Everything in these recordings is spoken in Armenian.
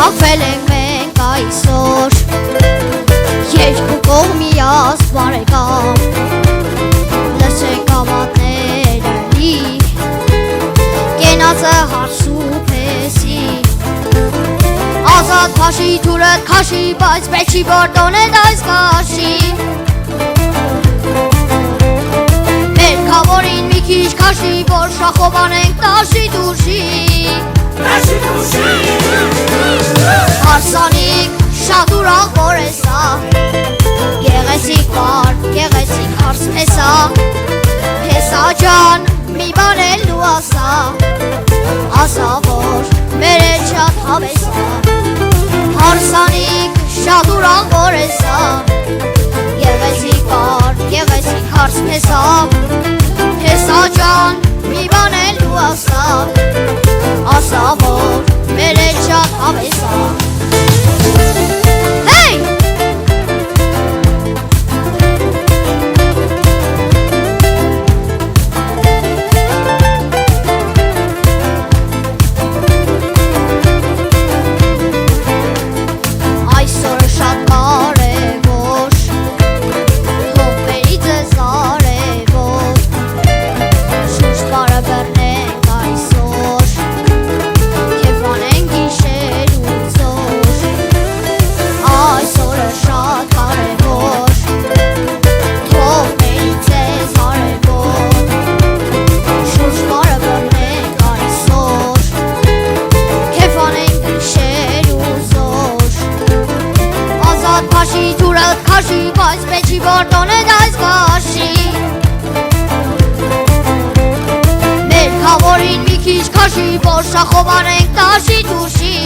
Կապվել ենք մենք այսօր երկու կողմիած բարեկամ լսենք ավատները լի կենացը հարսու փեսի ազատ քաշի թուրդ քաշի բայց պետք չի որ տոնել այս քաշի մեր քավորին մի քիչ քաշի որ շախովանենք տաշի դուշի Հարսանիք շատ ուրախ որ է սա Գեղեցիկ բար, գեղեցիկ հարս փեսա Փեսա ջան, մի բան էլ դու ասա Ասա որ մեր էլ շատ հավեսա Հարսանիք շատ ուրախ որ է սա Գեղեցիկ բար, գեղեցիկ հարս փեսա Փեսա ջան, մի բան էլ դու ասա Ասա որ մեր էլ շատ հավեսա Hey! Այսօրը շատ կարևոր Թող բերի ձեզ արևոտ Շուրջ բարը բռնենք այսօր Քեֆ անենք գիշեր ու ձոր Այսօրը շատ կարևոր Թող բերի ձեզ արևոտ Շուրջ բարը բռնենք այսօր Քեֆ անենք գիշեր ու ձոր Ազատ քաշի թուրդ քաշի բայց պետք չի որ տոնել այս քաշի Մեր քավորին մի քիչ քաշի որ շախովանենք տաշի դուշի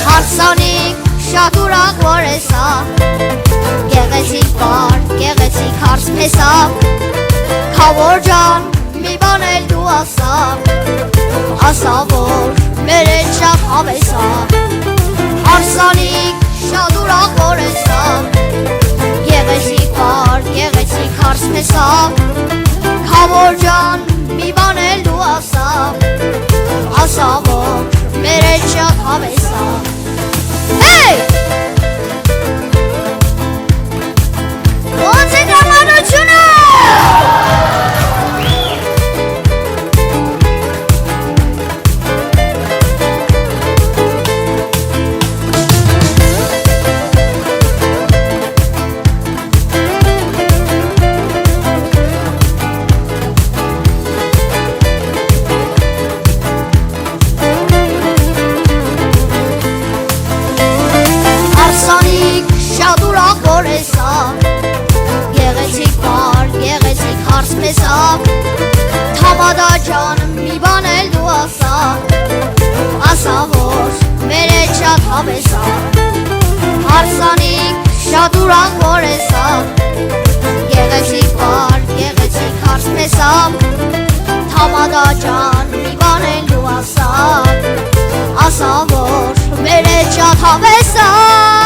Հարսանիք շատ ուրախ որ է սա Գեղեցիկ բար, գեղեցիկ հարս փեսա Քավոր ջան, մի բան էլ դու ասա Ասա որ մեր էլ շատ հավեսա Հարսանիք շատ ուրախ որ է սա Գեղեցիկ բար, գեղեցիկ հարս փեսա Քավոր ջան, մի բան էլ դու ասա Ասա որ մեր էլ շատ հավեսա Hey! Ոնց է դրամանությունը Հարսանիք շատ ուրախ որ է սա Գեղեցիկ բար, գեղեցիկ հարս փեսա Թամադա ջան, մի բան էլ դու ասա Ասա որ մեր էլ շատ հավեսա Հարսանիք շատ ուրախ որ է սա Գեղեցիկ բար, գեղեցիկ հարս փեսա Թամադա ջան, մի բան էլ դու ասա Ասա որ մեր էլ շատ հավեսա